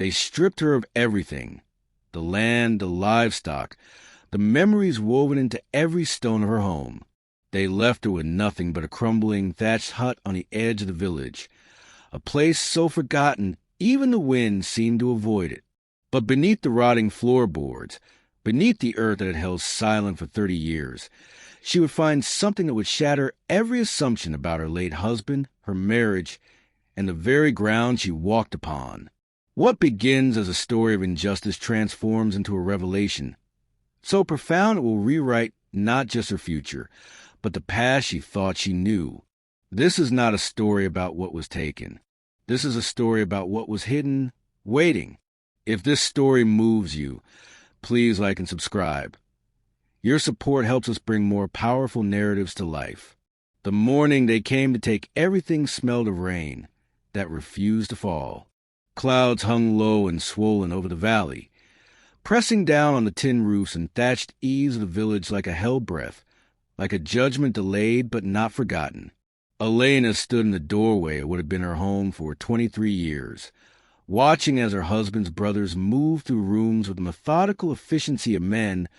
They stripped her of everything: the land, the livestock, the memories woven into every stone of her home. They left her with nothing but a crumbling, thatched hut on the edge of the village, a place so forgotten even the wind seemed to avoid it. But beneath the rotting floorboards, beneath the earth that had held silent for 30 years, she would find something that would shatter every assumption about her late husband, her marriage, and the very ground she walked upon. What begins as a story of injustice transforms into a revelation so profound it will rewrite not just her future, but the past she thought she knew. This is not a story about what was taken. This is a story about what was hidden, waiting. If this story moves you, please like and subscribe. Your support helps us bring more powerful narratives to life. The morning they came to take everything smelled of rain that refused to fall. Clouds hung low and swollen over the valley, pressing down on the tin roofs and thatched eaves of the village like a hell breath, like a judgment delayed but not forgotten. Elena stood in the doorway of what had been her home for 23 years, watching as her husband's brothers moved through rooms with the methodical efficiency of men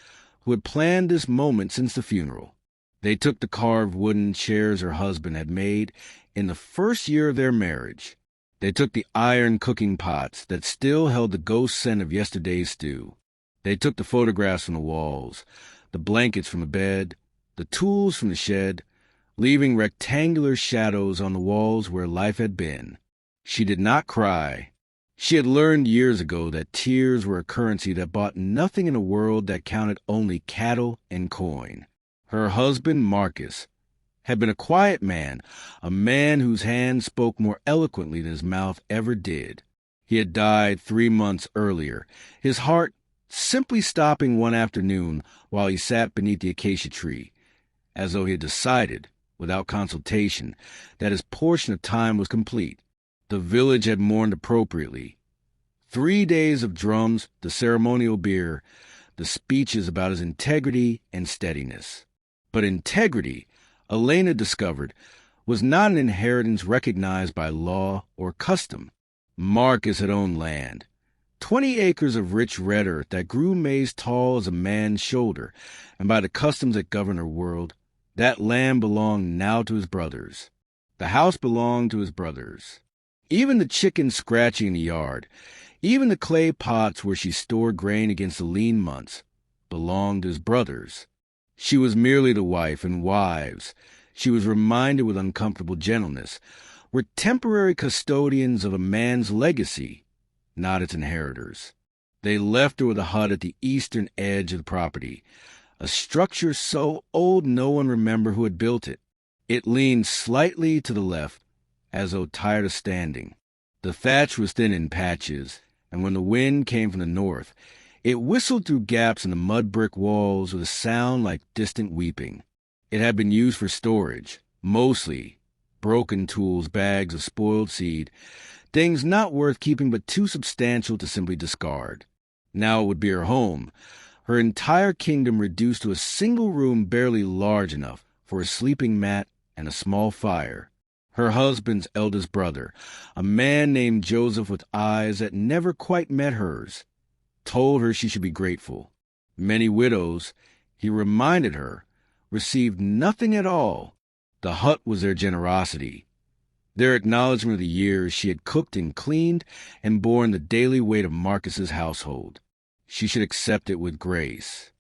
who had planned this moment since the funeral. They took the carved wooden chairs her husband had made in the first year of their marriage. They took the iron cooking pots that still held the ghost scent of yesterday's stew. They took the photographs from the walls, the blankets from the bed, the tools from the shed, leaving rectangular shadows on the walls where life had been. She did not cry. She had learned years ago that tears were a currency that bought nothing in a world that counted only cattle and coin. Her husband, Marcus, had been a quiet man, a man whose hands spoke more eloquently than his mouth ever did. He had died 3 months earlier, his heart simply stopping one afternoon while he sat beneath the acacia tree, as though he had decided, without consultation, that his portion of time was complete. The village had mourned appropriately. 3 days of drums, the ceremonial beer, the speeches about his integrity and steadiness. But integrity, Elena discovered, was not an inheritance recognized by law or custom. Marcus had owned land, 20 acres of rich red earth that grew maize tall as a man's shoulder, and by the customs that govern her world, that land belonged now to his brothers. The house belonged to his brothers. Even the chickens scratching in the yard, even the clay pots where she stored grain against the lean months, belonged to his brothers. She was merely the wife, and wives, she was reminded with uncomfortable gentleness, were temporary custodians of a man's legacy, not its inheritors. They left her with a hut at the eastern edge of the property, a structure so old no one remembered who had built it. It leaned slightly to the left, as though tired of standing. The thatch was thin in patches, and when the wind came from the north, it whistled through gaps in the mud-brick walls with a sound like distant weeping. It had been used for storage, mostly broken tools, bags of spoiled seed, things not worth keeping but too substantial to simply discard. Now it would be her home, her entire kingdom reduced to a single room barely large enough for a sleeping mat and a small fire. Her husband's eldest brother, a man named Joseph with eyes that never quite met hers, told her she should be grateful. Many widows, he reminded her, received nothing at all. The hut was their generosity, their acknowledgment of the years she had cooked and cleaned and borne the daily weight of Marcus's household. She should accept it with grace.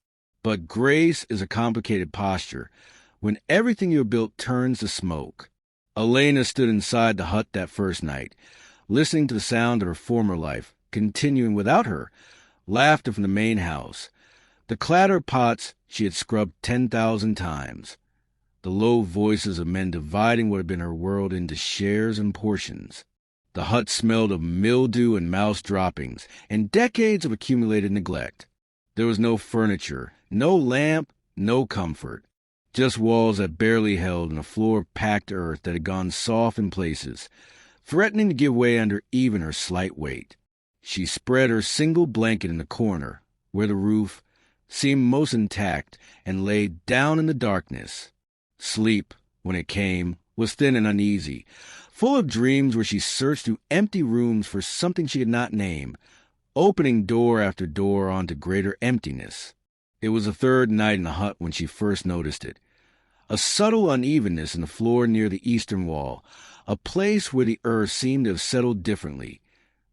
But grace is a complicated posture when everything you have built turns to smoke. Elena stood inside the hut that first night, listening to the sound of her former life, continuing without her, laughter from the main house, the clatter of pots she had scrubbed 10,000 times, the low voices of men dividing what had been her world into shares and portions. The hut smelled of mildew and mouse droppings, and decades of accumulated neglect. There was no furniture, no lamp, no comfort, just walls that barely held and a floor of packed earth that had gone soft in places, threatening to give way under even her slight weight. She spread her single blanket in the corner, where the roof seemed most intact, and lay down in the darkness. Sleep, when it came, was thin and uneasy, full of dreams where she searched through empty rooms for something she could not name, opening door after door onto greater emptiness. It was the third night in the hut when she first noticed it. A subtle unevenness in the floor near the eastern wall, a place where the earth seemed to have settled differently,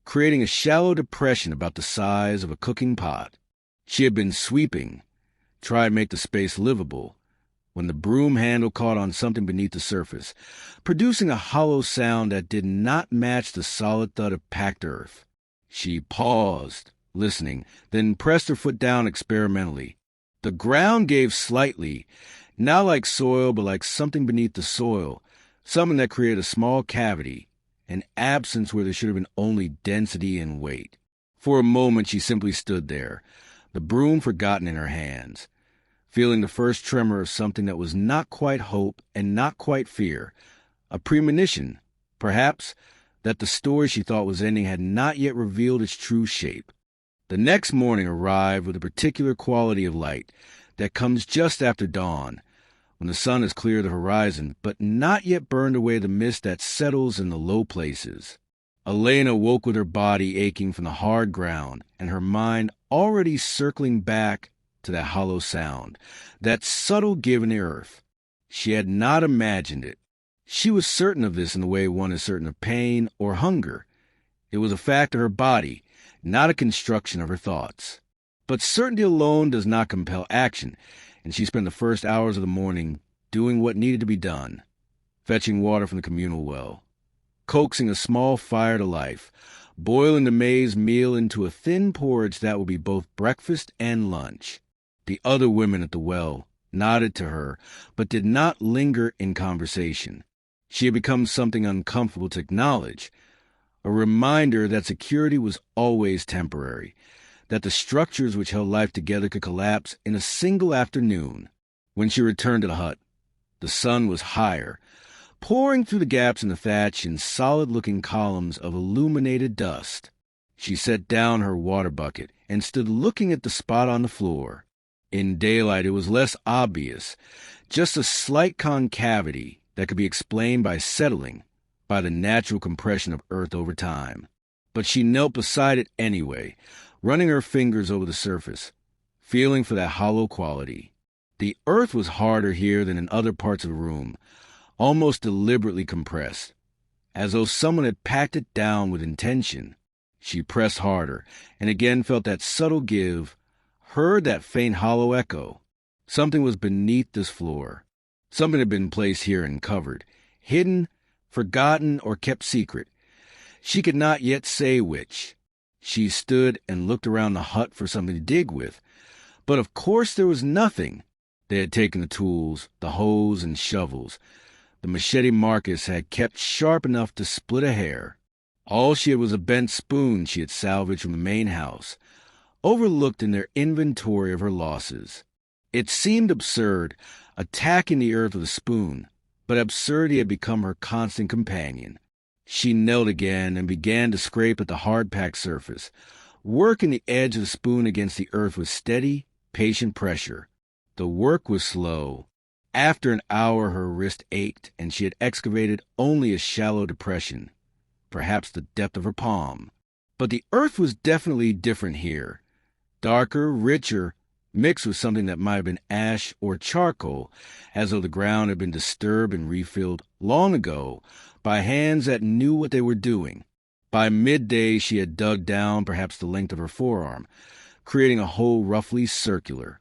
creating a shallow depression about the size of a cooking pot. She had been sweeping, tried to make the space livable, when the broom handle caught on something beneath the surface, producing a hollow sound that did not match the solid thud of packed earth. She paused, listening, then pressed her foot down experimentally. The ground gave slightly, not like soil, but like something beneath the soil, something that created a small cavity, an absence where there should have been only density and weight. For a moment she simply stood there, the broom forgotten in her hands, feeling the first tremor of something that was not quite hope and not quite fear, a premonition, perhaps, that the story she thought was ending had not yet revealed its true shape. The next morning arrived with a particular quality of light that comes just after dawn, when the sun has cleared the horizon, but not yet burned away the mist that settles in the low places. Elena woke with her body aching from the hard ground, and her mind already circling back to that hollow sound, that subtle give in the earth. She had not imagined it. She was certain of this in the way one is certain of pain or hunger. It was a fact of her body, not a construction of her thoughts. But certainty alone does not compel action, and she spent the first hours of the morning doing what needed to be done, fetching water from the communal well, coaxing a small fire to life, boiling the maize meal into a thin porridge that would be both breakfast and lunch. The other women at the well nodded to her, but did not linger in conversation. She had become something uncomfortable to acknowledge, a reminder that security was always temporary, that the structures which held life together could collapse in a single afternoon. When she returned to the hut, the sun was higher, pouring through the gaps in the thatch in solid-looking columns of illuminated dust. She set down her water bucket and stood looking at the spot on the floor. In daylight it was less obvious, just a slight concavity that could be explained by settling, by the natural compression of earth over time. But she knelt beside it anyway, running her fingers over the surface, feeling for that hollow quality. The earth was harder here than in other parts of the room, almost deliberately compressed, as though someone had packed it down with intention. She pressed harder, and again felt that subtle give, heard that faint hollow echo. Something was beneath this floor. Something had been placed here and covered, hidden, forgotten, or kept secret. She could not yet say which. She stood and looked around the hut for something to dig with, but of course there was nothing. They had taken the tools, the hoes and shovels. The machete Marcus had kept sharp enough to split a hair. All she had was a bent spoon she had salvaged from the main house, overlooked in their inventory of her losses. It seemed absurd, attacking the earth with a spoon, but absurdity had become her constant companion. She knelt again and began to scrape at the hard-packed surface, working the edge of the spoon against the earth with steady, patient pressure. The work was slow. After an hour her wrist ached, and she had excavated only a shallow depression, perhaps the depth of her palm. But the earth was definitely different here. Darker, richer, mixed with something that might have been ash or charcoal, as though the ground had been disturbed and refilled long ago by hands that knew what they were doing. By midday she had dug down perhaps the length of her forearm, creating a hole roughly circular,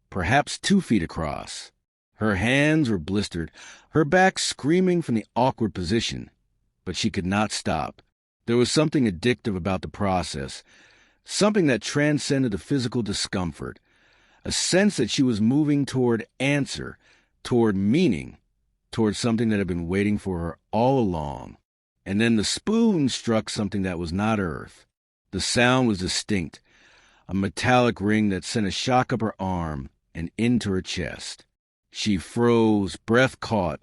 perhaps 2 feet across. Her hands were blistered, her back screaming from the awkward position, but she could not stop. There was something addictive about the process, something that transcended the physical discomfort, a sense that she was moving toward answer, toward meaning, toward something that had been waiting for her all along. And then the spoon struck something that was not earth. The sound was distinct, a metallic ring that sent a shock up her arm and into her chest. She froze, breath caught,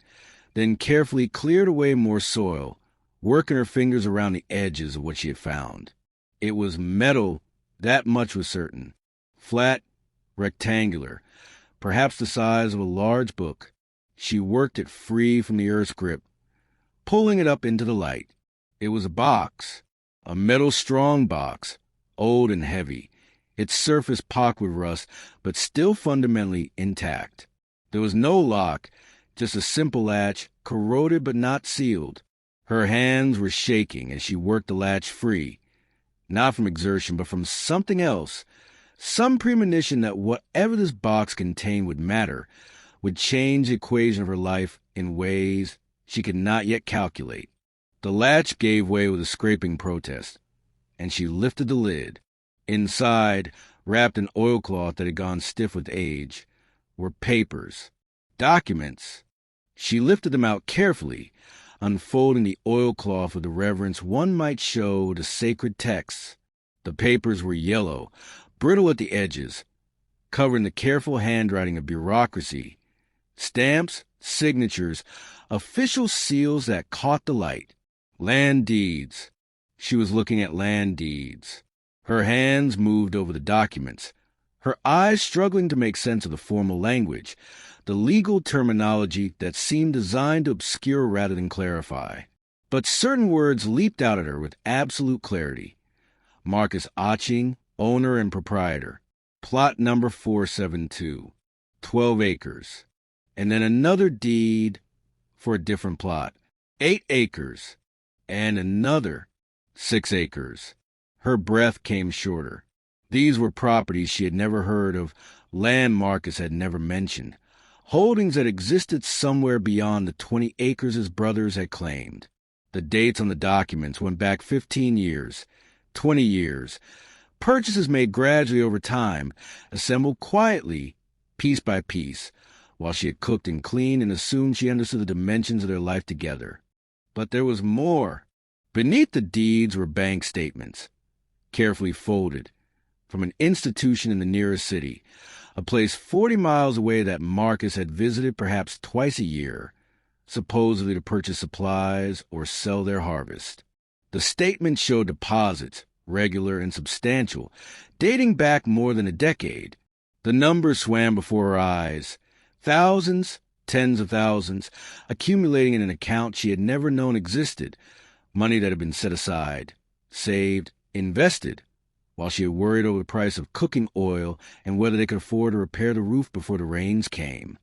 then carefully cleared away more soil, working her fingers around the edges of what she had found. It was metal, that much was certain. Flat, rectangular, perhaps the size of a large book. She worked it free from the earth's grip, pulling it up into the light. It was a box, a metal-strong box, old and heavy, its surface pocked with rust, but still fundamentally intact. There was no lock, just a simple latch, corroded but not sealed. Her hands were shaking as she worked the latch free, not from exertion, but from something else, some premonition that whatever this box contained would matter, would change the equation of her life in ways she could not yet calculate. The latch gave way with a scraping protest, and she lifted the lid. Inside, wrapped in oilcloth that had gone stiff with age, were papers, documents. She lifted them out carefully, unfolding the oilcloth with the reverence one might show to sacred texts. The papers were yellow, brittle at the edges, covering the careful handwriting of bureaucracy, stamps, signatures, official seals that caught the light. Land deeds. She was looking at land deeds. Her hands moved over the documents, her eyes struggling to make sense of the formal language, the legal terminology that seemed designed to obscure rather than clarify. But certain words leaped out at her with absolute clarity. Marcus Oching, owner and proprietor. Plot number 472. 12 acres. And then another deed for a different plot. 8 acres. And another 6 acres. Her breath came shorter. These were properties she had never heard of, land Marcus had never mentioned, holdings that existed somewhere beyond the 20 acres his brothers had claimed. The dates on the documents went back 15 years, 20 years, purchases made gradually over time, assembled quietly, piece by piece, while she had cooked and cleaned and assumed she understood the dimensions of their life together. But there was more. Beneath the deeds were bank statements, carefully folded, from an institution in the nearest city, a place 40 miles away that Marcus had visited perhaps twice a year, supposedly to purchase supplies or sell their harvest. The statement showed deposits, regular and substantial, dating back more than a decade. The numbers swam before her eyes, thousands, tens of thousands, accumulating in an account she had never known existed, money that had been set aside, saved, invested, while she had worried over the price of cooking oil and whether they could afford to repair the roof before the rains came.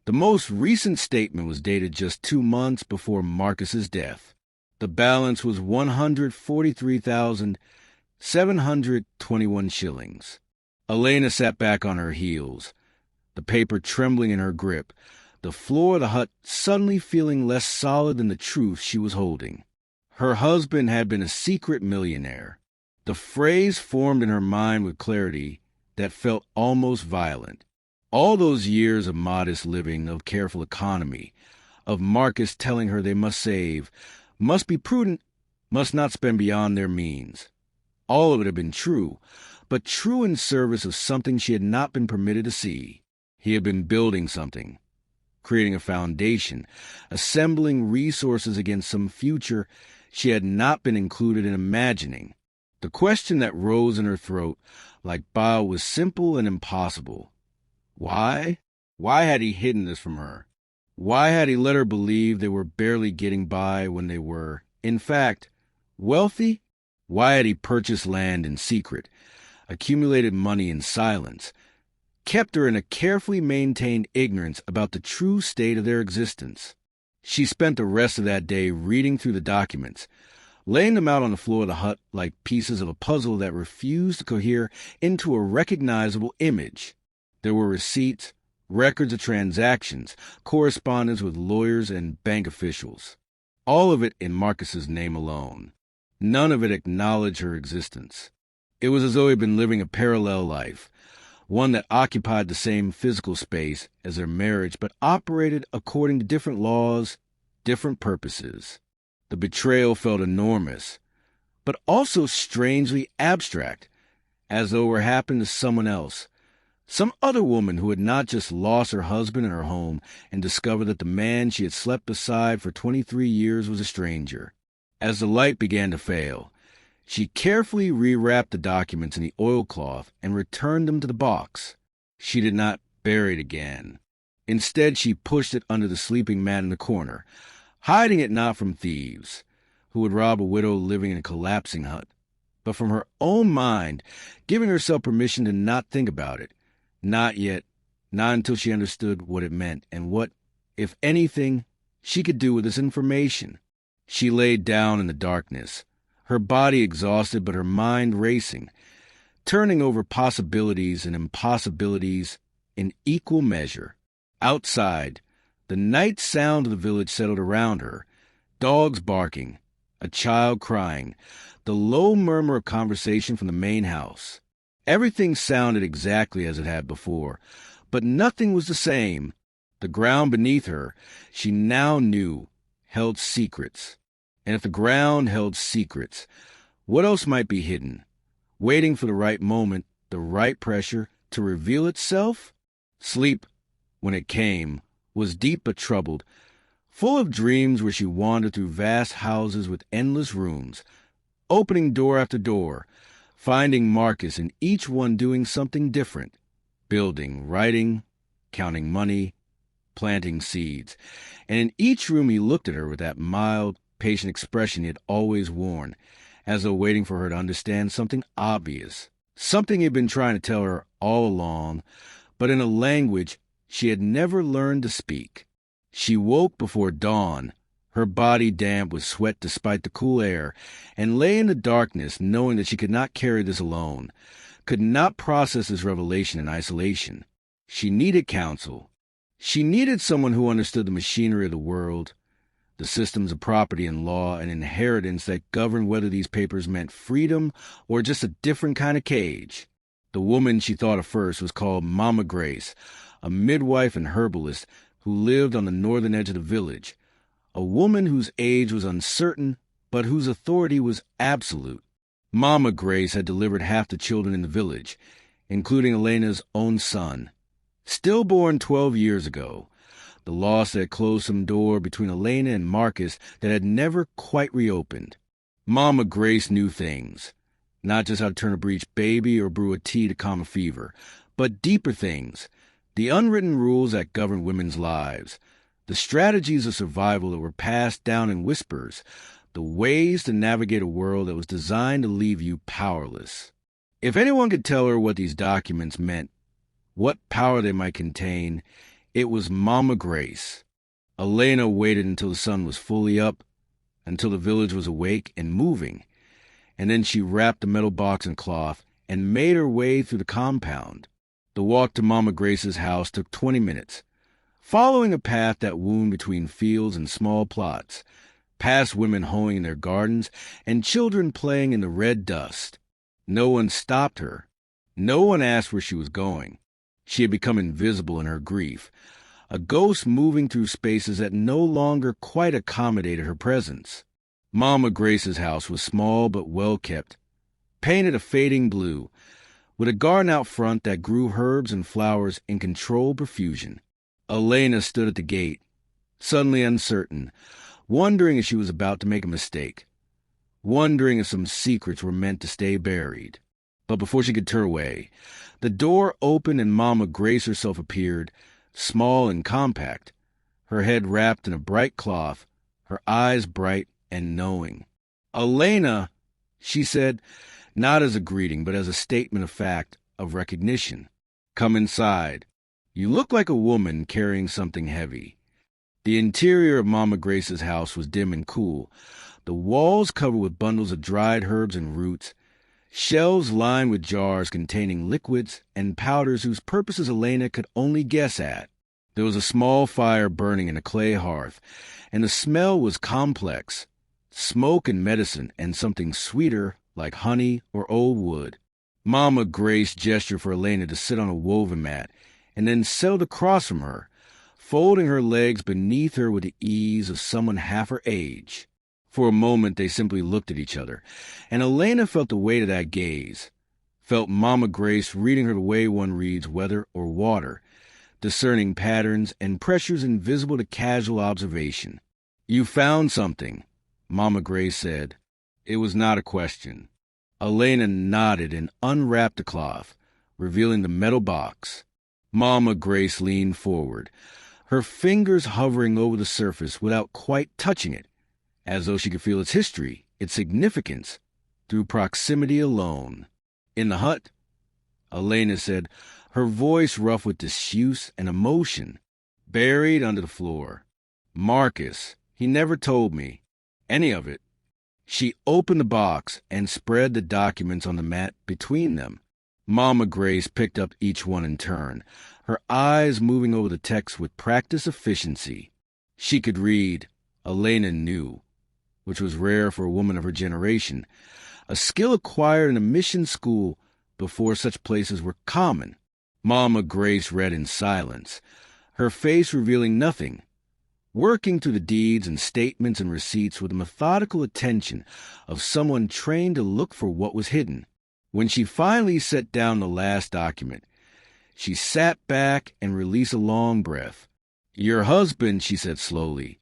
The most recent statement was dated just 2 months before Marcus's death. The balance was 143,721 shillings. Elena sat back on her heels, the paper trembling in her grip, the floor of the hut suddenly feeling less solid than the truth she was holding. Her husband had been a secret millionaire. The phrase formed in her mind with clarity that felt almost violent. All those years of modest living, of careful economy, of Marcus telling her they must save, must be prudent, must not spend beyond their means. All of it had been true, but true in service of something she had not been permitted to see. He had been building something, creating a foundation, assembling resources against some future she had not been included in imagining. The question that rose in her throat like bile was simple and impossible. Why? Why had he hidden this from her? Why had he let her believe they were barely getting by when they were, in fact, wealthy? Why had he purchased land in secret, accumulated money in silence, kept her in a carefully maintained ignorance about the true state of their existence? She spent the rest of that day reading through the documents, laying them out on the floor of the hut like pieces of a puzzle that refused to cohere into a recognizable image. There were receipts, records of transactions, correspondence with lawyers and bank officials. All of it in Marcus's name alone. None of it acknowledged her existence. It was as though he had been living a parallel life, one that occupied the same physical space as their marriage but operated according to different laws, different purposes. The betrayal felt enormous, but also strangely abstract, as though it were happening to someone else, some other woman who had not just lost her husband and her home and discovered that the man she had slept beside for 23 years was a stranger. As the light began to fail, she carefully rewrapped the documents in the oilcloth and returned them to the box. She did not bury it again. Instead, she pushed it under the sleeping man in the corner, hiding it not from thieves, who would rob a widow living in a collapsing hut, but from her own mind, giving herself permission to not think about it. Not yet, not until she understood what it meant and what, if anything, she could do with this information. She laid down in the darkness, her body exhausted but her mind racing, turning over possibilities and impossibilities in equal measure. Outside, the night sound of the village settled around her, dogs barking, a child crying, the low murmur of conversation from the main house. Everything sounded exactly as it had before, but nothing was the same. The ground beneath her, she now knew, held secrets. And if the ground held secrets, what else might be hidden, waiting for the right moment, the right pressure to reveal itself? Sleep, when it came, was deep but troubled, full of dreams where she wandered through vast houses with endless rooms, opening door after door, finding Marcus in each one doing something different, building, writing, counting money, planting seeds. And in each room he looked at her with that mild, patient expression he had always worn, as though waiting for her to understand something obvious, something he had been trying to tell her all along, but in a language she had never learned to speak. She woke before dawn, her body damp with sweat despite the cool air, and lay in the darkness knowing that she could not carry this alone, could not process this revelation in isolation. She needed counsel. She needed someone who understood the machinery of the world, the systems of property and law and inheritance that governed whether these papers meant freedom or just a different kind of cage. The woman she thought of first was called Mama Grace, a midwife and herbalist who lived on the northern edge of the village, a woman whose age was uncertain but whose authority was absolute. Mama Grace had delivered half the children in the village, including Elena's own son, stillborn 12 years ago, the loss that had closed some door between Elena and Marcus that had never quite reopened. Mama Grace knew things, not just how to turn a breech baby or brew a tea to calm a fever, but deeper things, the unwritten rules that govern women's lives, the strategies of survival that were passed down in whispers, the ways to navigate a world that was designed to leave you powerless. If anyone could tell her what these documents meant, what power they might contain, it was Mama Grace. Elena waited until the sun was fully up, until the village was awake and moving, and then she wrapped the metal box in cloth and made her way through the compound. The walk to Mama Grace's house took 20 minutes, following a path that wound between fields and small plots, past women hoeing in their gardens and children playing in the red dust. No one stopped her. No one asked where she was going. She had become invisible in her grief, a ghost moving through spaces that no longer quite accommodated her presence. Mama Grace's house was small but well-kept, painted a fading blue, with a garden out front that grew herbs and flowers in controlled profusion. Elena stood at the gate, suddenly uncertain, wondering if she was about to make a mistake, wondering if some secrets were meant to stay buried. But before she could turn away, the door opened and Mama Grace herself appeared, small and compact, her head wrapped in a bright cloth, her eyes bright and knowing. "Elena," she said, not as a greeting, but as a statement of fact, of recognition. "Come inside. You look like a woman carrying something heavy." The interior of Mama Grace's house was dim and cool, the walls covered with bundles of dried herbs and roots, shelves lined with jars containing liquids and powders whose purposes Elena could only guess at. There was a small fire burning in a clay hearth, and the smell was complex, smoke and medicine and something sweeter like honey or old wood. Mama Grace gestured for Elena to sit on a woven mat, and then settled across from her, folding her legs beneath her with the ease of someone half her age. For a moment they simply looked at each other, and Elena felt the weight of that gaze, felt Mama Grace reading her the way one reads weather or water, discerning patterns and pressures invisible to casual observation. "You found something," Mama Grace said. It was not a question. Elena nodded and unwrapped the cloth, revealing the metal box. Mama Grace leaned forward, her fingers hovering over the surface without quite touching it, as though she could feel its history, its significance, through proximity alone. In the hut, Elena said, her voice rough with disuse and emotion, buried under the floor. Marcus, he never told me any of it. She opened the box and spread the documents on the mat between them. Mama Grace picked up each one in turn, her eyes moving over the text with practiced efficiency. She could read, Elena knew, which was rare for a woman of her generation, a skill acquired in a mission school before such places were common. Mama Grace read in silence, her face revealing nothing, working through the deeds and statements and receipts with the methodical attention of someone trained to look for what was hidden. When she finally set down the last document, she sat back and released a long breath. Your husband, she said slowly,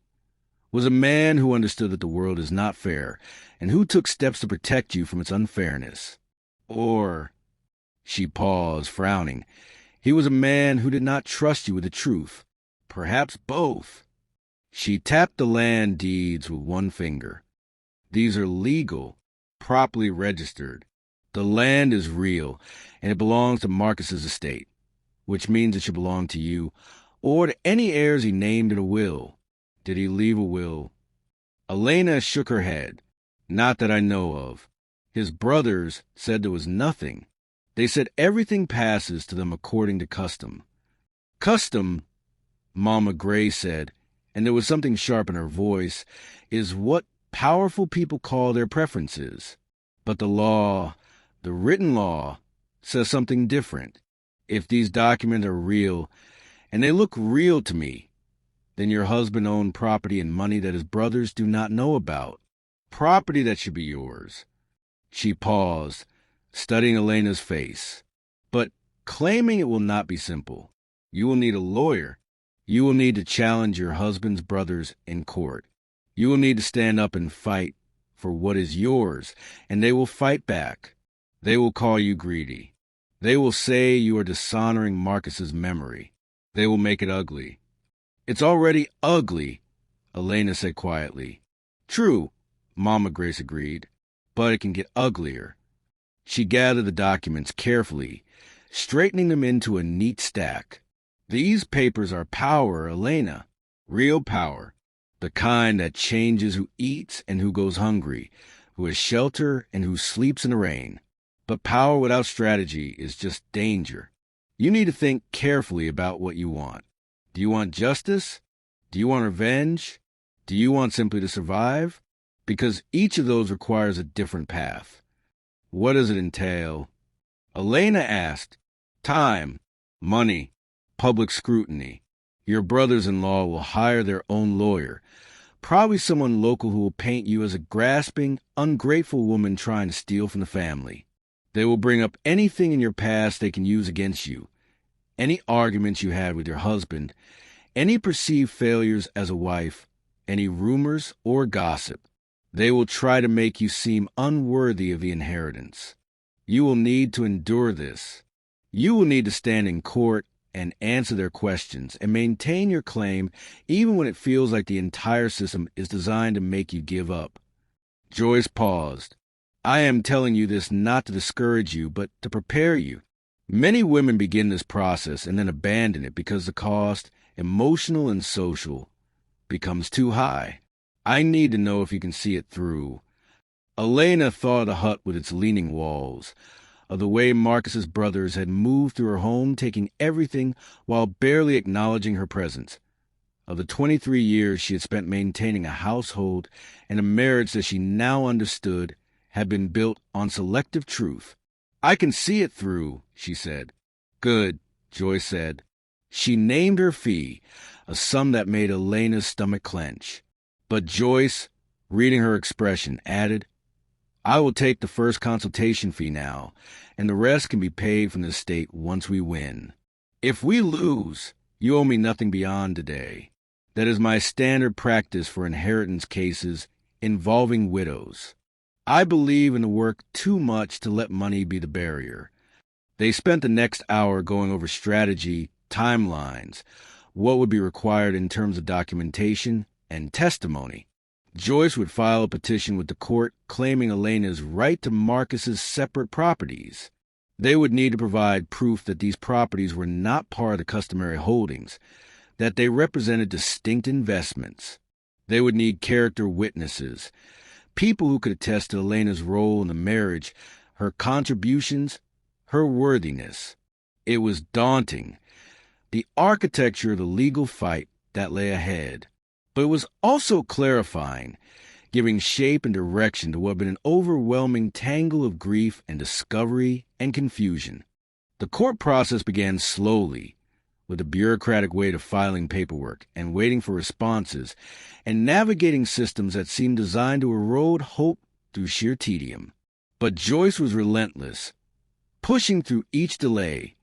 was a man who understood that the world is not fair and who took steps to protect you from its unfairness. Or, she paused, frowning, he was a man who did not trust you with the truth. Perhaps both. She tapped the land deeds with one finger. These are legal, properly registered. The land is real, and it belongs to Marcus's estate, which means it should belong to you, or to any heirs he named in a will. Did he leave a will? Elena shook her head. Not that I know of. His brothers said there was nothing. They said everything passes to them according to custom. Custom, Mama Gray said, and there was something sharp in her voice, is what powerful people call their preferences. But the law, the written law, says something different. If these documents are real, and they look real to me, then your husband owned property and money that his brothers do not know about. Property that should be yours. She paused, studying Elena's face. But claiming it will not be simple. You will need a lawyer. You will need to challenge your husband's brothers in court. You will need to stand up and fight for what is yours, and they will fight back. They will call you greedy. They will say you are dishonoring Marcus's memory. They will make it ugly. It's already ugly, Elena said quietly. True, Mama Grace agreed, but it can get uglier. She gathered the documents carefully, straightening them into a neat stack. These papers are power, Elena. Real power. The kind that changes who eats and who goes hungry, who has shelter and who sleeps in the rain. But power without strategy is just danger. You need to think carefully about what you want. Do you want justice? Do you want revenge? Do you want simply to survive? Because each of those requires a different path. What does it entail? Elena asked. Time, money, public scrutiny. Your brothers-in-law will hire their own lawyer, probably someone local who will paint you as a grasping, ungrateful woman trying to steal from the family. They will bring up anything in your past they can use against you, any arguments you had with your husband, any perceived failures as a wife, any rumors or gossip. They will try to make you seem unworthy of the inheritance. You will need to endure this. You will need to stand in court and answer their questions and maintain your claim even when it feels like the entire system is designed to make you give up. Joyce paused. I am telling you this not to discourage you, but to prepare you. Many women begin this process and then abandon it because the cost, emotional and social, becomes too high. I need to know if you can see it through. Elena thought of the hut with its leaning walls, of the way Marcus's brothers had moved through her home, taking everything while barely acknowledging her presence, of the 23 years she had spent maintaining a household and a marriage that she now understood had been built on selective truth. I can see it through, she said. Good, Joyce said. She named her fee, a sum that made Elena's stomach clench. But Joyce, reading her expression, added, I will take the first consultation fee now, and the rest can be paid from the estate once we win. If we lose, you owe me nothing beyond today. That is my standard practice for inheritance cases involving widows. I believe in the work too much to let money be the barrier. They spent the next hour going over strategy, timelines, what would be required in terms of documentation and testimony. Joyce would file a petition with the court claiming Elena's right to Marcus's separate properties. They would need to provide proof that these properties were not part of the customary holdings, that they represented distinct investments. They would need character witnesses, people who could attest to Elena's role in the marriage, her contributions, her worthiness. It was daunting, the architecture of the legal fight that lay ahead. But it was also clarifying, giving shape and direction to what had been an overwhelming tangle of grief and discovery and confusion. The court process began slowly, with a bureaucratic way of filing paperwork and waiting for responses and navigating systems that seemed designed to erode hope through sheer tedium. But Joyce was relentless, pushing through each delay,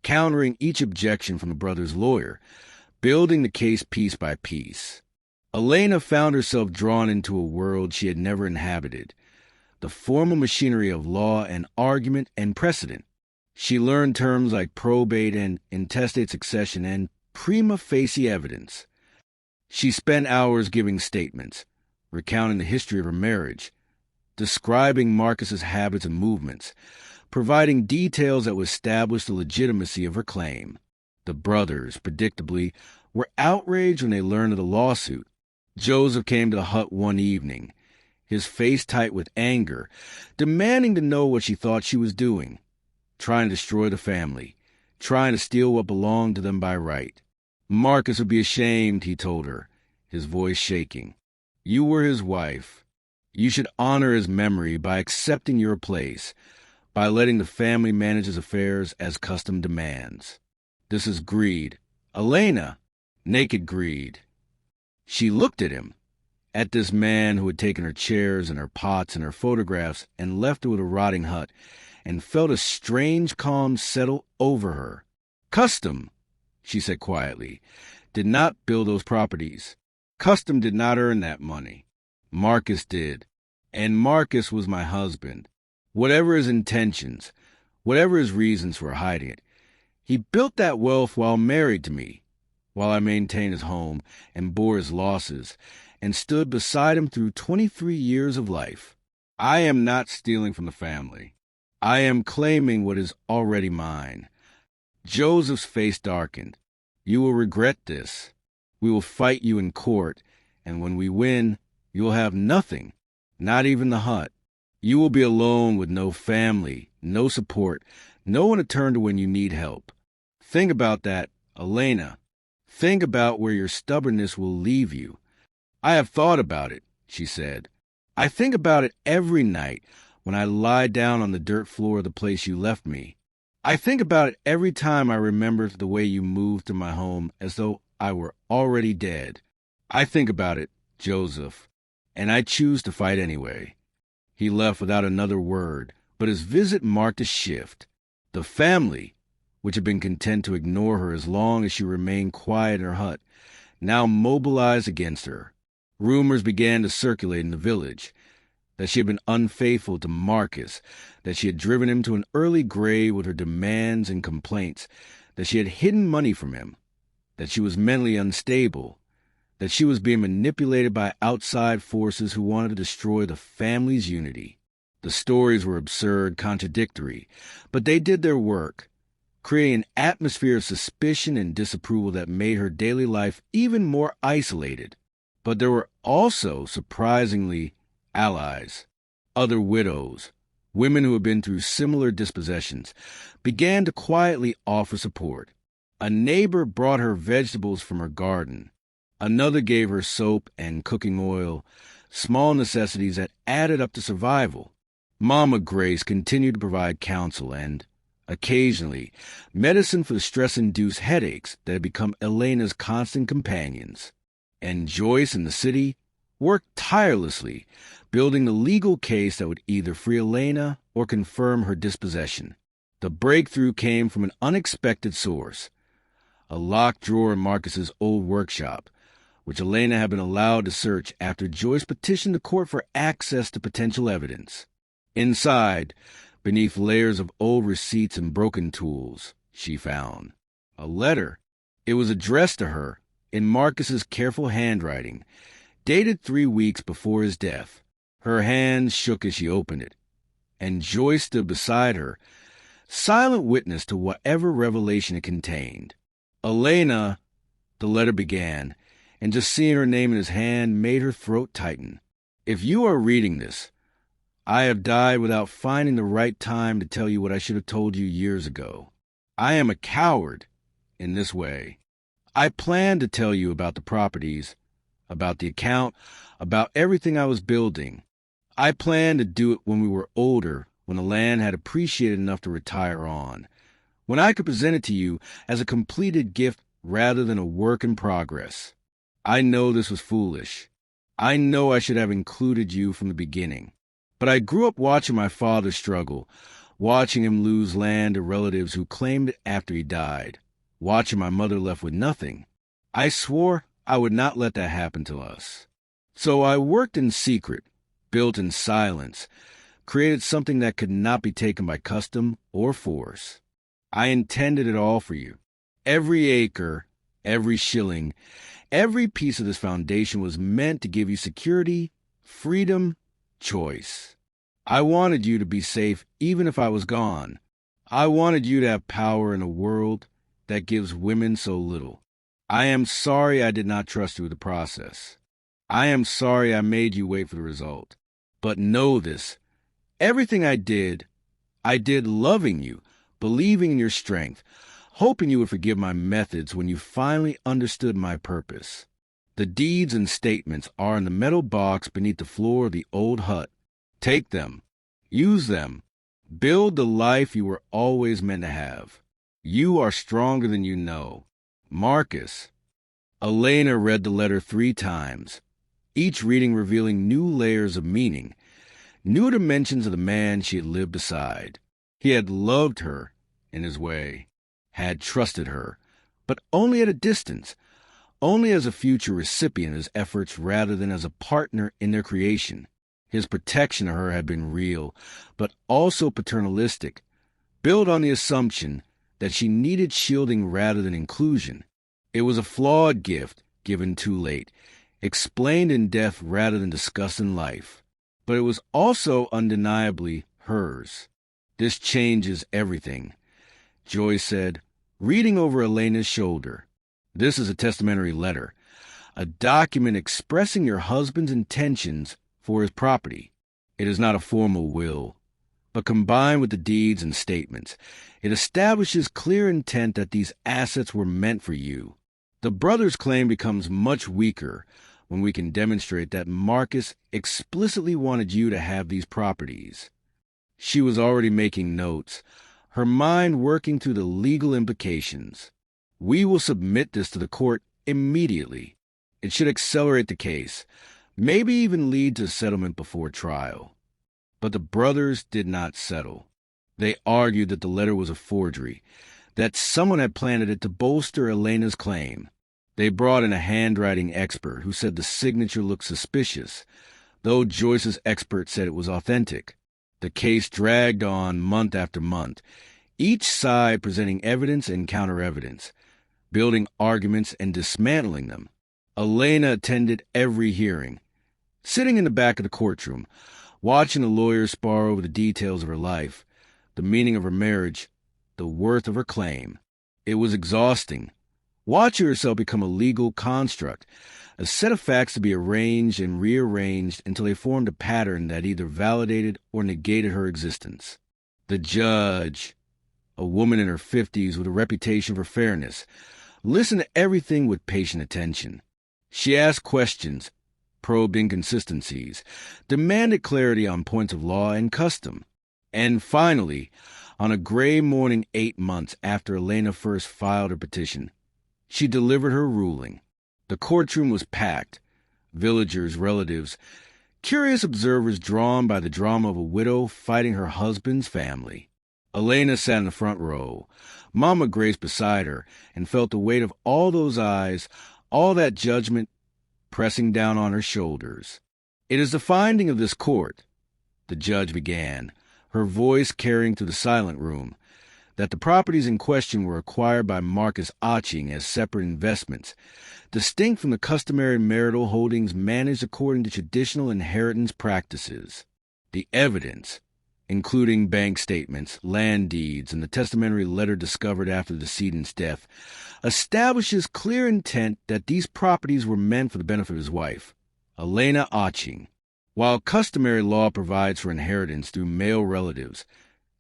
countering each objection from the brother's lawyer, building the case piece by piece. Elena found herself drawn into a world she had never inhabited, the formal machinery of law and argument and precedent. She learned terms like probate and intestate succession and prima facie evidence. She spent hours giving statements, recounting the history of her marriage, describing Marcus's habits and movements, providing details that would establish the legitimacy of her claim. The brothers, predictably, were outraged when they learned of the lawsuit. Joseph came to the hut one evening, his face tight with anger, demanding to know what she thought she was doing, trying to destroy the family, trying to steal what belonged to them by right. Marcus would be ashamed, he told her, his voice shaking. You were his wife. You should honor his memory by accepting your place, by letting the family manage his affairs as custom demands. This is greed. Elena, naked greed. She looked at him, at this man who had taken her chairs and her pots and her photographs and left her with a rotting hut, and felt a strange calm settle over her. Custom, she said quietly, did not build those properties. Custom did not earn that money. Marcus did. And Marcus was my husband. Whatever his intentions, whatever his reasons for hiding it, he built that wealth while married to me, while I maintained his home and bore his losses, and stood beside him through 23 years of life. I am not stealing from the family. I am claiming what is already mine. Joseph's face darkened. You will regret this. We will fight you in court, and when we win, you will have nothing, not even the hut. You will be alone with no family, no support, no one to turn to when you need help. Think about that, Elena. Think about where your stubbornness will leave you. I have thought about it, she said. I think about it every night when I lie down on the dirt floor of the place you left me. I think about it every time I remember the way you moved to my home as though I were already dead. I think about it, Joseph, and I choose to fight anyway. He left without another word, but his visit marked a shift. The family, which had been content to ignore her as long as she remained quiet in her hut, now mobilized against her. Rumors began to circulate in the village, that she had been unfaithful to Marcus, that she had driven him to an early grave with her demands and complaints, that she had hidden money from him, that she was mentally unstable, that she was being manipulated by outside forces who wanted to destroy the family's unity. The stories were absurd, contradictory, but they did their work, creating an atmosphere of suspicion and disapproval that made her daily life even more isolated. But there were also, surprisingly, allies. Other widows, women who had been through similar dispossessions, began to quietly offer support. A neighbor brought her vegetables from her garden. Another gave her soap and cooking oil, small necessities that added up to survival. Mama Grace continued to provide counsel and, occasionally, medicine for the stress-induced headaches that had become Elena's constant companions. And Joyce in the city worked tirelessly, building the legal case that would either free Elena or confirm her dispossession. The breakthrough came from an unexpected source, a locked drawer in Marcus's old workshop, which Elena had been allowed to search after Joyce petitioned the court for access to potential evidence. Inside, beneath layers of old receipts and broken tools, she found a letter It was addressed to her in Marcus's careful handwriting, dated 3 weeks before his death. Her hand shook as she opened it, and Joyce stood beside her, silent witness to whatever revelation it contained. Elena, the letter began, and just seeing her name in his hand made her throat tighten. If you are reading this, I have died without finding the right time to tell you what I should have told you years ago. I am a coward in this way. I planned to tell you about the properties, about the account, about everything I was building. I planned to do it when we were older, when the land had appreciated enough to retire on, when I could present it to you as a completed gift rather than a work in progress. I know this was foolish. I know I should have included you from the beginning. But I grew up watching my father struggle, watching him lose land to relatives who claimed it after he died, watching my mother left with nothing. I swore I would not let that happen to us. So I worked in secret, built in silence, created something that could not be taken by custom or force. I intended it all for you. Every acre, every shilling, every piece of this foundation was meant to give you security, freedom, choice. I wanted you to be safe even if I was gone. I wanted you to have power in a world that gives women so little. I am sorry I did not trust you with the process. I am sorry I made you wait for the result. But know this, everything I did loving you, believing in your strength, hoping you would forgive my methods when you finally understood my purpose. The deeds and statements are in the metal box beneath the floor of the old hut. Take them. Use them. Build the life you were always meant to have. You are stronger than you know. Marcus. Elena read the letter 3 times, each reading revealing new layers of meaning, new dimensions of the man she had lived beside. He had loved her in his way, had trusted her, but only at a distance, only as a future recipient of his efforts rather than as a partner in their creation. His protection of her had been real, but also paternalistic, built on the assumption that she needed shielding rather than inclusion. It was a flawed gift, given too late, explained in death rather than discussed in life. But it was also undeniably hers. This changes everything, Joyce said, reading over Elena's shoulder. This is a testamentary letter, a document expressing your husband's intentions for his property. It is not a formal will, but combined with the deeds and statements, it establishes clear intent that these assets were meant for you. The brother's claim becomes much weaker when we can demonstrate that Marcus explicitly wanted you to have these properties. She was already making notes, her mind working through the legal implications. We will submit this to the court immediately. It should accelerate the case, maybe even lead to settlement before trial. But the brothers did not settle. They argued that the letter was a forgery, that someone had planted it to bolster Elena's claim. They brought in a handwriting expert who said the signature looked suspicious, though Joyce's expert said it was authentic. The case dragged on month after month, each side presenting evidence and counter-evidence, building arguments and dismantling them. Elena attended every hearing, sitting in the back of the courtroom, watching the lawyers spar over the details of her life, the meaning of her marriage, the worth of her claim. It was exhausting, watching herself become a legal construct, a set of facts to be arranged and rearranged until they formed a pattern that either validated or negated her existence. The judge, a woman in her 50s with a reputation for fairness, listened to everything with patient attention. She asked questions, probed inconsistencies, demanded clarity on points of law and custom. And finally, on a gray morning 8 months after Elena first filed her petition, she delivered her ruling. The courtroom was packed, villagers, relatives, curious observers drawn by the drama of a widow fighting her husband's family. Elena sat in the front row, Mama Grace beside her, and felt the weight of all those eyes, all that judgment pressing down on her shoulders. "It is the finding of this court," the judge began, her voice carrying through the silent room, that the properties in question were acquired by Marcus Otching as separate investments, distinct from the customary marital holdings managed according to traditional inheritance practices. The evidence, including bank statements, land deeds, and the testamentary letter discovered after the decedent's death, establishes clear intent that these properties were meant for the benefit of his wife, Elena Otching. While customary law provides for inheritance through male relatives,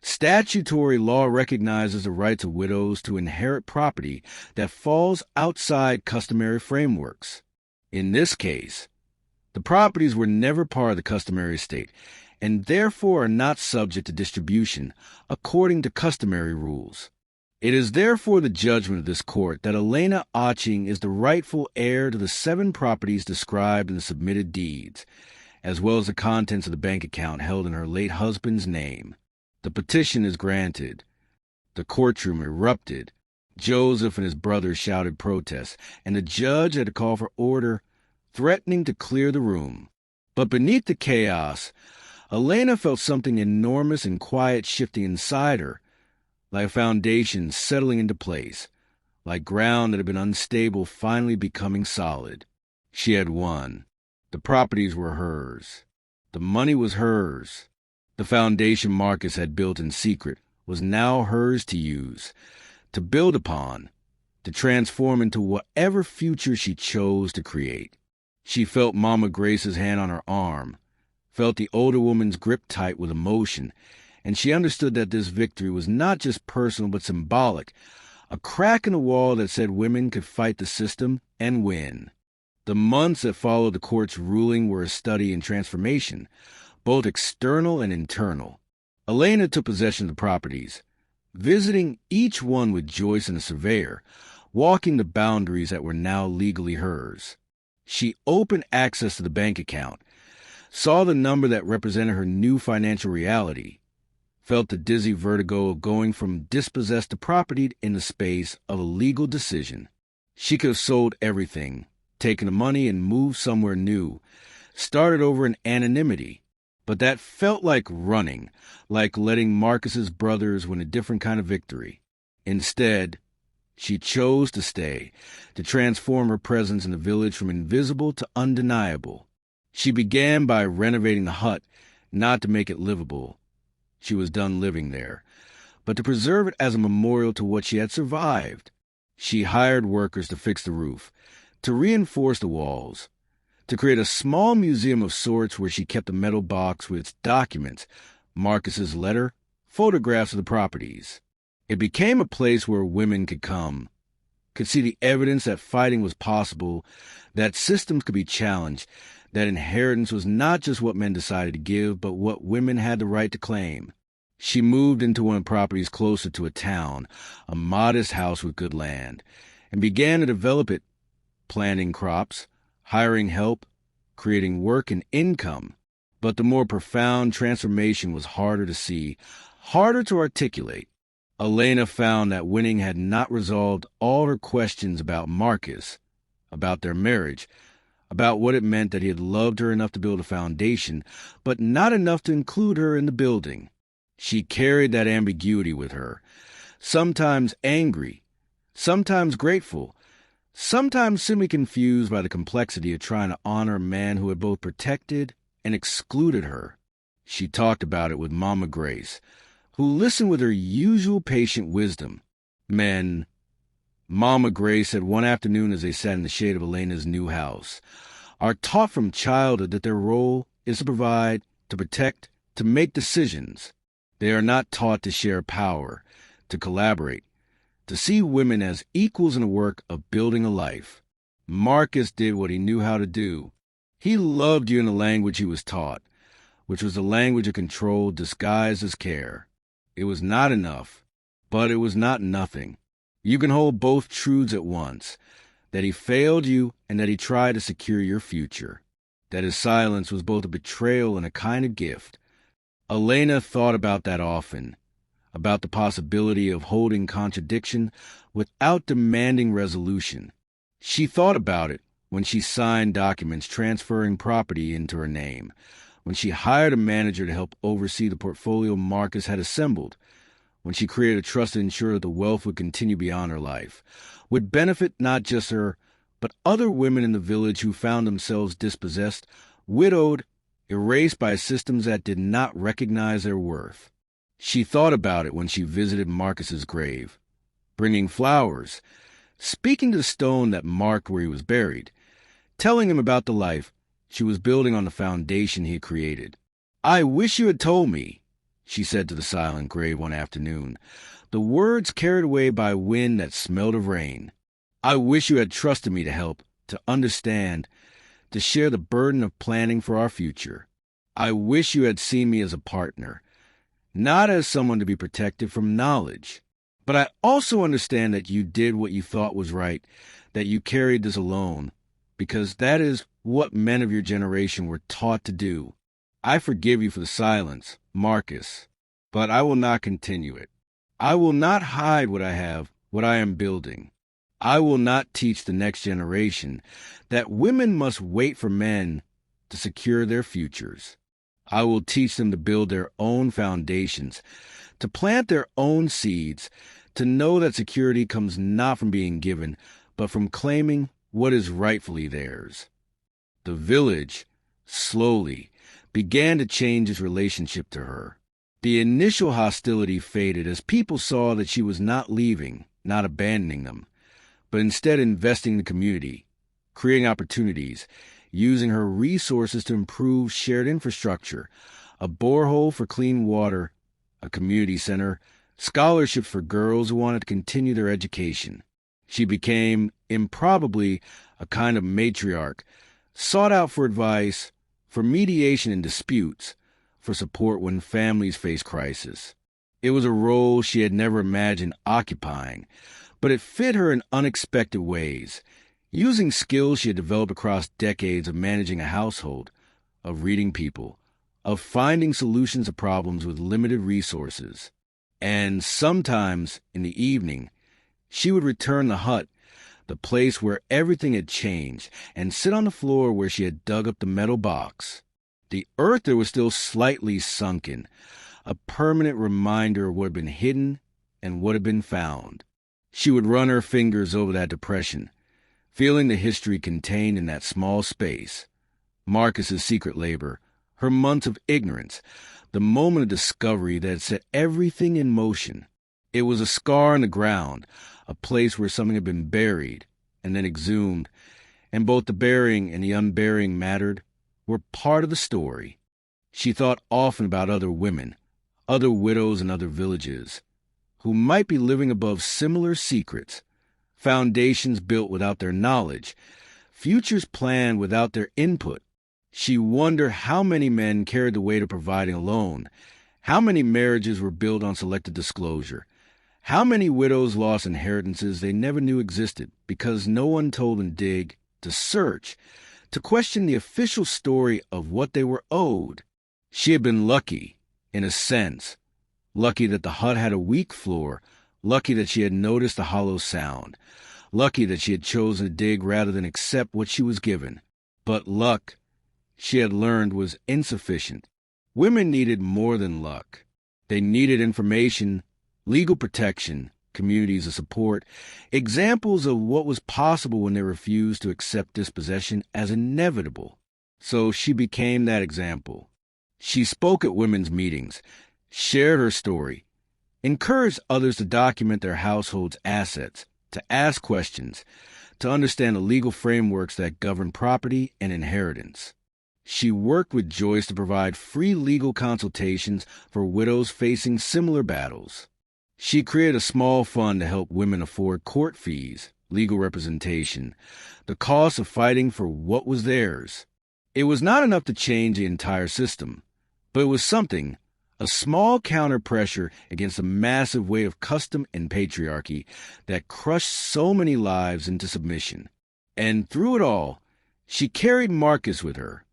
statutory law recognizes the rights of widows to inherit property that falls outside customary frameworks. In this case, the properties were never part of the customary estate and therefore are not subject to distribution according to customary rules. It is therefore the judgment of this court that Elena Otching is the rightful heir to the 7 properties described in the submitted deeds, as well as the contents of the bank account held in her late husband's name. The petition is granted. The courtroom erupted. Joseph and his brothers shouted protests, and the judge had to call for order, threatening to clear the room. But beneath the chaos, Elena felt something enormous and quiet shifting inside her, like a foundation settling into place, like ground that had been unstable finally becoming solid. She had won. The properties were hers. The money was hers. The foundation Marcus had built in secret was now hers to use, to build upon, to transform into whatever future she chose to create. She felt Mama Grace's hand on her arm, felt the older woman's grip tight with emotion, and she understood that this victory was not just personal but symbolic, a crack in the wall that said women could fight the system and win. The months that followed the court's ruling were a study in transformation, both external and internal. Elena took possession of the properties, visiting each one with Joyce and a surveyor, walking the boundaries that were now legally hers. She opened access to the bank account, saw the number that represented her new financial reality, felt the dizzy vertigo of going from dispossessed to propertied in the space of a legal decision. She could have sold everything, taken the money and moved somewhere new, started over in anonymity. But that felt like running, like letting Marcus's brothers win a different kind of victory. Instead, she chose to stay, to transform her presence in the village from invisible to undeniable. She began by renovating the hut, not to make it livable. She was done living there, but to preserve it as a memorial to what she had survived. She hired workers to fix the roof, to reinforce the walls, to create a small museum of sorts where she kept a metal box with its documents, Marcus's letter, photographs of the properties. It became a place where women could come, could see the evidence that fighting was possible, that systems could be challenged, that inheritance was not just what men decided to give, but what women had the right to claim. She moved into one of the properties closer to a town, a modest house with good land, and began to develop it, planting crops, hiring help, creating work and income. But the more profound transformation was harder to see, harder to articulate. Elena found that winning had not resolved all her questions about Marcus, about their marriage, about what it meant that he had loved her enough to build a foundation, but not enough to include her in the building. She carried that ambiguity with her, sometimes angry, sometimes grateful, sometimes simply confused by the complexity of trying to honor a man who had both protected and excluded her. She talked about it with Mama Grace, who listened with her usual patient wisdom. Men, Mama Grace said one afternoon as they sat in the shade of Elena's new house, are taught from childhood that their role is to provide, to protect, to make decisions. They are not taught to share power, to collaborate, to see women as equals in the work of building a life. Marcus did what he knew how to do. He loved you in the language he was taught, which was the language of control disguised as care. It was not enough, but it was not nothing. You can hold both truths at once, that he failed you and that he tried to secure your future, that his silence was both a betrayal and a kind of gift. Elena thought about that often, about the possibility of holding contradiction without demanding resolution. She thought about it when she signed documents transferring property into her name, when she hired a manager to help oversee the portfolio Marcus had assembled, when she created a trust to ensure that the wealth would continue beyond her life, would benefit not just her, but other women in the village who found themselves dispossessed, widowed, erased by systems that did not recognize their worth. She thought about it when she visited Marcus's grave, bringing flowers, speaking to the stone that marked where he was buried, telling him about the life she was building on the foundation he had created. "I wish you had told me," she said to the silent grave one afternoon, the words carried away by wind that smelled of rain. "I wish you had trusted me to help, to understand, to share the burden of planning for our future. I wish you had seen me as a partner, not as someone to be protected from knowledge. But I also understand that you did what you thought was right, that you carried this alone, because that is what men of your generation were taught to do. I forgive you for the silence, Marcus, but I will not continue it. I will not hide what I have, what I am building. I will not teach the next generation that women must wait for men to secure their futures. I will teach them to build their own foundations, to plant their own seeds, to know that security comes not from being given, but from claiming what is rightfully theirs." The village, slowly, began to change its relationship to her. The initial hostility faded as people saw that she was not leaving, not abandoning them, but instead investing in the community, creating opportunities, using her resources to improve shared infrastructure, a borehole for clean water, a community center, scholarships for girls who wanted to continue their education. She became, improbably, a kind of matriarch, sought out for advice, for mediation in disputes, for support when families faced crisis. It was a role she had never imagined occupying, but it fit her in unexpected ways, using skills she had developed across decades of managing a household, of reading people, of finding solutions to problems with limited resources. And sometimes, in the evening, she would return the hut, the place where everything had changed, and sit on the floor where she had dug up the metal box. The earth there was still slightly sunken, a permanent reminder of what had been hidden and what had been found. She would run her fingers over that depression, feeling the history contained in that small space. Marcus's secret labor, her months of ignorance, the moment of discovery that had set everything in motion. It was a scar in the ground, a place where something had been buried and then exhumed, and both the burying and the unburying mattered, were part of the story. She thought often about other women, other widows in other villages, who might be living above similar secrets, foundations built without their knowledge, futures planned without their input. She wondered how many men carried the weight of providing alone, how many marriages were built on selective disclosure, how many widows lost inheritances they never knew existed because no one told them to dig, to search, to question the official story of what they were owed. She had been lucky, in a sense, lucky that the hut had a weak floor, lucky that she had noticed the hollow sound, lucky that she had chosen to dig rather than accept what she was given. But luck, she had learned, was insufficient. Women needed more than luck. They needed information, legal protection, communities of support, examples of what was possible when they refused to accept dispossession as inevitable. So she became that example. She spoke at women's meetings, shared her story, encouraged others to document their household's assets, to ask questions, to understand the legal frameworks that govern property and inheritance. She worked with Joyce to provide free legal consultations for widows facing similar battles. She created a small fund to help women afford court fees, legal representation, the cost of fighting for what was theirs. It was not enough to change the entire system, but it was something, a small counter-pressure against the massive weight of custom and patriarchy that crushed so many lives into submission. And through it all, she carried Marcus with her,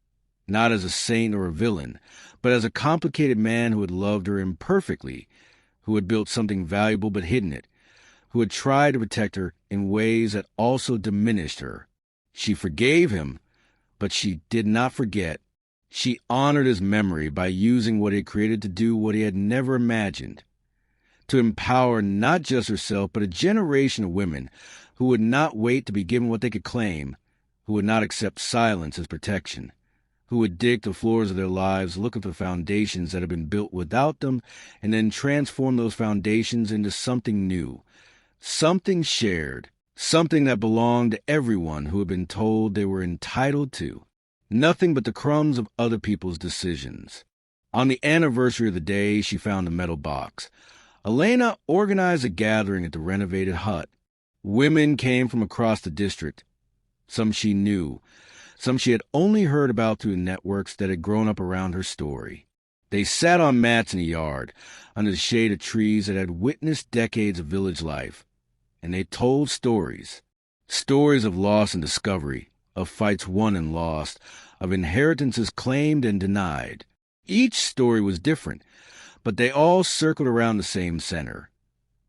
not as a saint or a villain, but as a complicated man who had loved her imperfectly, who had built something valuable but hidden it, who had tried to protect her in ways that also diminished her. She forgave him, but she did not forget. She honored his memory by using what he had created to do what he had never imagined, to empower not just herself, but a generation of women who would not wait to be given what they could claim, who would not accept silence as protection, who would dig the floors of their lives looking for foundations that have been built without them, and then transform those foundations into something new, something shared, something that belonged to everyone who had been told they were entitled to. Nothing but the crumbs of other people's decisions. On the anniversary of the day, she found a metal box. Elena organized a gathering at the renovated hut. Women came from across the district. Some she knew, some she had only heard about through the networks that had grown up around her story. They sat on mats in the yard, under the shade of trees that had witnessed decades of village life, and they told stories. Stories of loss and discovery, of fights won and lost, of inheritances claimed and denied. Each story was different, but they all circled around the same center: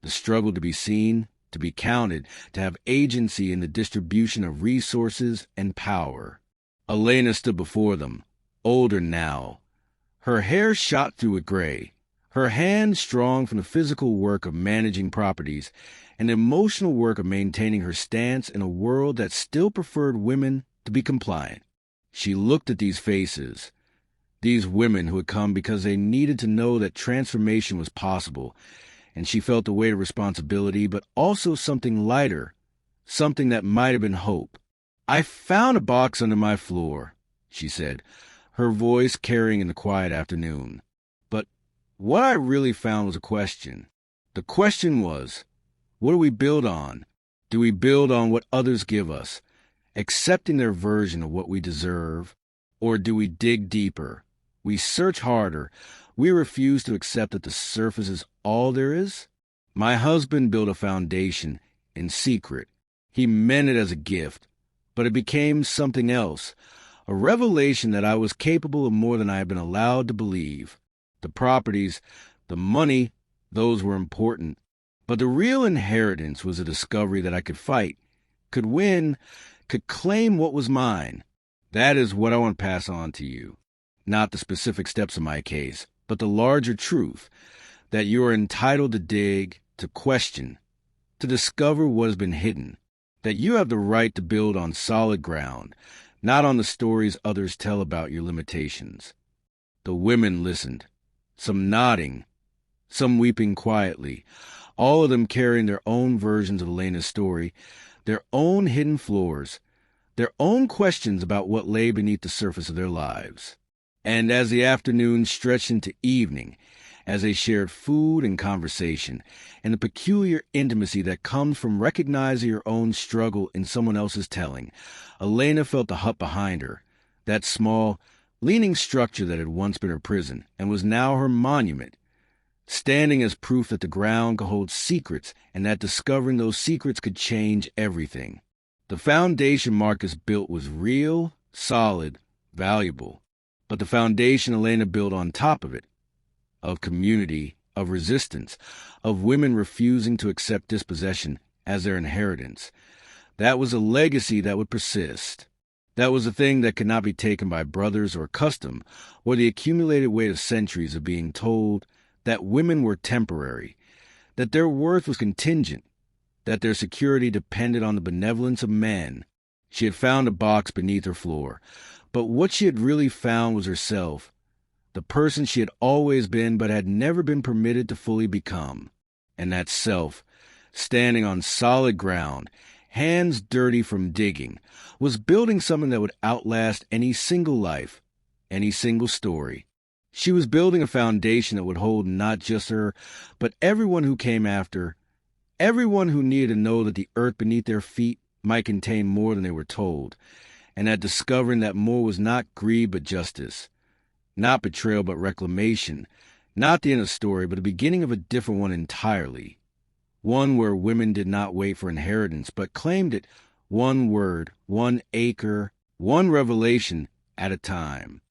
the struggle to be seen, to be counted, to have agency in the distribution of resources and power. Elena stood before them, older now. Her hair shot through with gray, her hands strong from the physical work of managing properties and the emotional work of maintaining her stance in a world that still preferred women to be compliant. She looked at these faces, these women who had come because they needed to know that transformation was possible, and she felt the weight of responsibility, but also something lighter, something that might have been hope. "I found a box under my floor," she said, her voice carrying in the quiet afternoon. But what I really found was a question. The question was, what do we build on? Do we build on what others give us, accepting their version of what we deserve? Or do we dig deeper? We search harder. We refuse to accept that the surface is all there is? My husband built a foundation in secret. He meant it as a gift, but it became something else, a revelation that I was capable of more than I had been allowed to believe. The properties, the money, those were important. But the real inheritance was a discovery that I could fight, could win, could claim what was mine. That is what I want to pass on to you. Not the specific steps of my case, but the larger truth, that you are entitled to dig, to question, to discover what has been hidden, that you have the right to build on solid ground, not on the stories others tell about your limitations. The women listened, some nodding, some weeping quietly, all of them carrying their own versions of Elena's story, their own hidden floors, their own questions about what lay beneath the surface of their lives. And as the afternoon stretched into evening, as they shared food and conversation, and the peculiar intimacy that comes from recognizing your own struggle in someone else's telling, Elena felt the hut behind her, that small, leaning structure that had once been her prison and was now her monument, standing as proof that the ground could hold secrets and that discovering those secrets could change everything. The foundation Marcus built was real, solid, valuable, but the foundation Elena built on top of it, of community, of resistance, of women refusing to accept dispossession as their inheritance, that was a legacy that would persist. That was a thing that could not be taken by brothers or custom, or the accumulated weight of centuries of being told that women were temporary, that their worth was contingent, that their security depended on the benevolence of men. She had found a box beneath her floor, but what she had really found was herself, the person she had always been but had never been permitted to fully become. And that self, standing on solid ground, hands dirty from digging, was building something that would outlast any single life, any single story. She was building a foundation that would hold not just her, but everyone who came after, everyone who needed to know that the earth beneath their feet might contain more than they were told, and that discovering that more was not greed but justice, not betrayal but reclamation, not the end of the story but the beginning of a different one entirely, one where women did not wait for inheritance but claimed it one word, one acre, one revelation at a time.